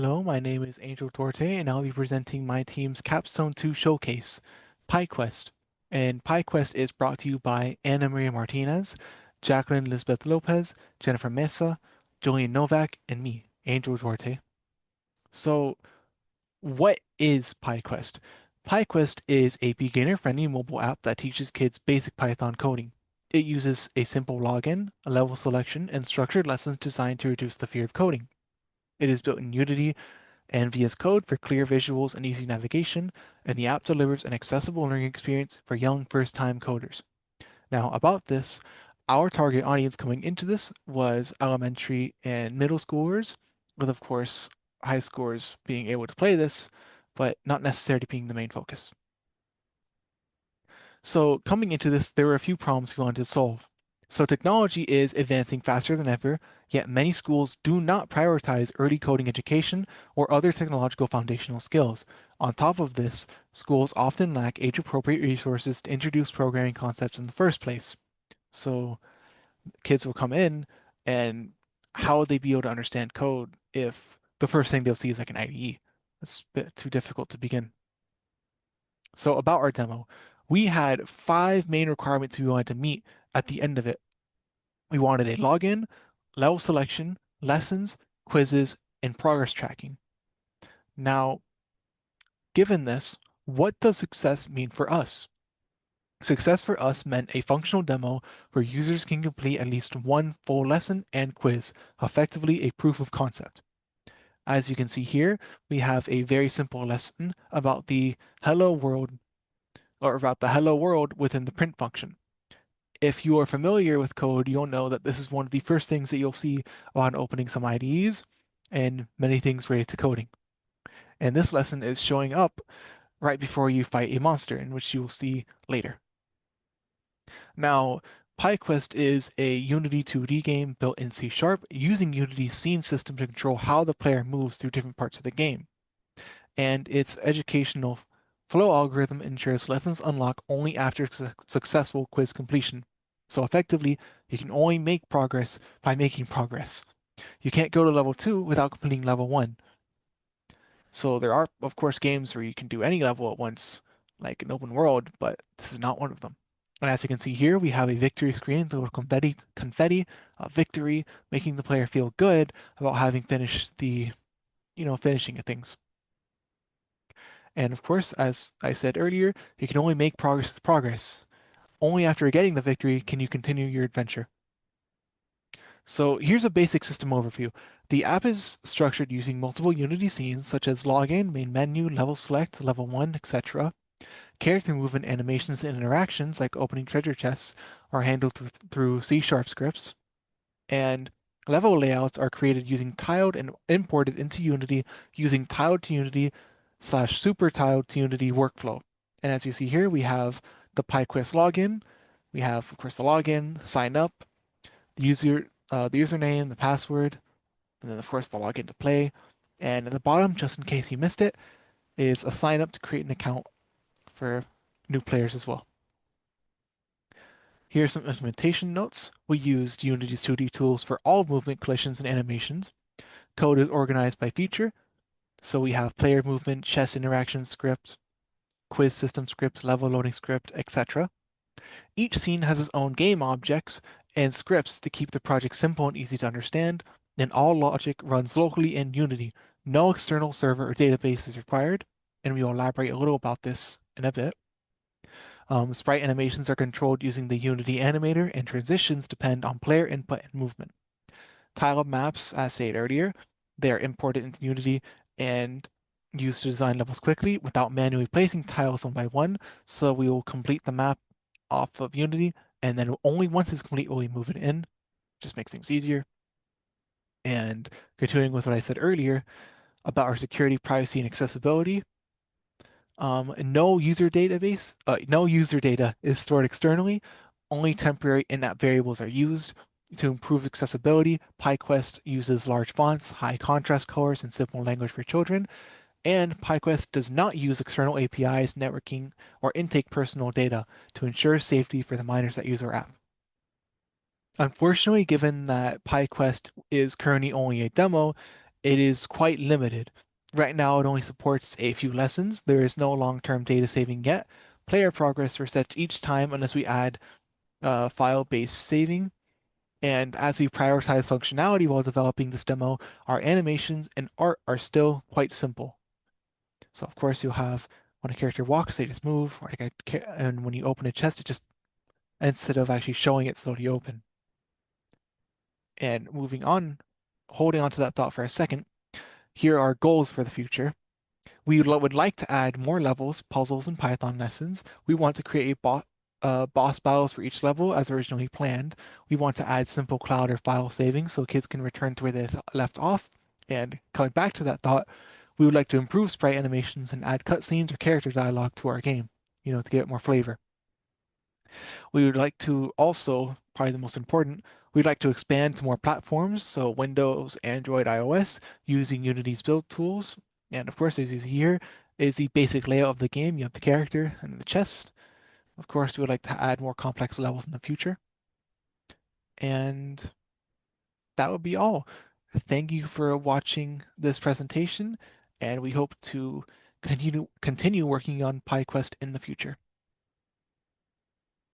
Hello, my name is Angel Torte, and I'll be presenting my team's Capstone 2 showcase, PyQuest. And PyQuest is brought to you by Ana Maria Martinez, Jacqueline Lisbeth Lopez, Jennifer Mesa, Julian Novak, and me, Angel Torte. So, what is PyQuest? PyQuest is a beginner-friendly mobile app that teaches kids basic Python coding. It uses a simple login, a level selection, and structured lessons designed to reduce the fear of coding. It is built in Unity and VS Code for clear visuals and easy navigation, and the app delivers an accessible learning experience for young first-time coders. Now, about this, our target audience coming into this was elementary and middle schoolers, with of course high schoolers being able to play this, but not necessarily being the main focus. So coming into this, there were a few problems we wanted to solve. So technology is advancing faster than ever, yet many schools do not prioritize early coding education or other technological foundational skills. On top of this, schools often lack age-appropriate resources to introduce programming concepts in the first place. So kids will come in, and how would they be able to understand code if the first thing they'll see is like an IDE? It's a bit too difficult to begin. So about our demo, we had five main requirements we wanted to meet at the end of it. We wanted a login, level selection, lessons, quizzes, and progress tracking. Now, given this, what does success mean for us? Success for us meant a functional demo where users can complete at least one full lesson and quiz, effectively a proof of concept. As you can see here, we have a very simple lesson about the hello world or about the hello world within the print function. If you are familiar with code, you'll know that this is one of the first things that you'll see on opening some IDEs and many things related to coding. And this lesson is showing up right before you fight a monster, in which you will see later. Now, PyQuest is a Unity 2D game built in C# using Unity's scene system to control how the player moves through different parts of the game. And its educational flow algorithm ensures lessons unlock only after successful quiz completion. So effectively, you can only make progress by making progress. You can't go to level 2 without completing level 1. So there are, of course, games where you can do any level at once, like an open world, but this is not one of them. And as you can see here, we have a victory screen, the confetti, victory, making the player feel good about having finished finishing things. And of course, as I said earlier, you can only make progress with progress. Only after getting the victory can you continue your adventure. So here's a basic system overview. The app is structured using multiple Unity scenes such as login, main menu, level select, level 1, etc. Character movement animations and interactions like opening treasure chests are handled through C# scripts. And level layouts are created using tiled and imported into Unity using tiled to Unity / super tiled to Unity workflow. And as you see here, we have the PyQuest login. We have, of course, the login, sign up, the username, the password, and then of course the login to play. And at the bottom, just in case you missed it, is a sign up to create an account for new players as well. Here are some implementation notes. We used Unity's 2D tools for all movement collisions and animations. Code is organized by feature. So we have player movement, chess interaction script, quiz system script, level loading script, etc. Each scene has its own game objects and scripts to keep the project simple and easy to understand, and all logic runs locally in Unity. No external server or database is required, and we will elaborate a little about this in a bit. Sprite animations are controlled using the Unity animator, and transitions depend on player input and movement. Tile maps, as stated earlier, they are imported into Unity and used to design levels quickly without manually placing tiles one by one, so we will complete the map off of Unity, and then only once it's complete will we move it in. Just makes things easier. And continuing with what I said earlier about our security, privacy, and accessibility, no user data is stored externally. Only temporary in-app variables are used. To improve accessibility, PyQuest uses large fonts, high contrast colors, and simple language for children. And PyQuest does not use external APIs, networking, or intake personal data to ensure safety for the minors that use our app. Unfortunately, given that PyQuest is currently only a demo, it is quite limited. Right now, it only supports a few lessons. There is no long-term data saving yet. Player progress resets each time unless we add file-based saving. And as we prioritize functionality while developing this demo, our animations and art are still quite simple. So of course you'll have when a character walks, they just move, or and when you open a chest, it just instead of actually showing it slowly open. And moving on, holding on to that thought for a second, here are goals for the future. We would like to add more levels, puzzles, and Python lessons. We want to create boss battles for each level as originally planned. We want to add simple cloud or file saving so kids can return to where they left off. And coming back to that thought, we would like to improve sprite animations and add cutscenes or character dialogue to our game, to give it more flavor. We would like to also, probably the most important, we'd like to expand to more platforms, so Windows, Android, iOS, using Unity's build tools. And of course, as you see here, is the basic layout of the game. You have the character and the chest. Of course, we would like to add more complex levels in the future. And that would be all. Thank you for watching this presentation, and we hope to continue working on PyQuest in the future.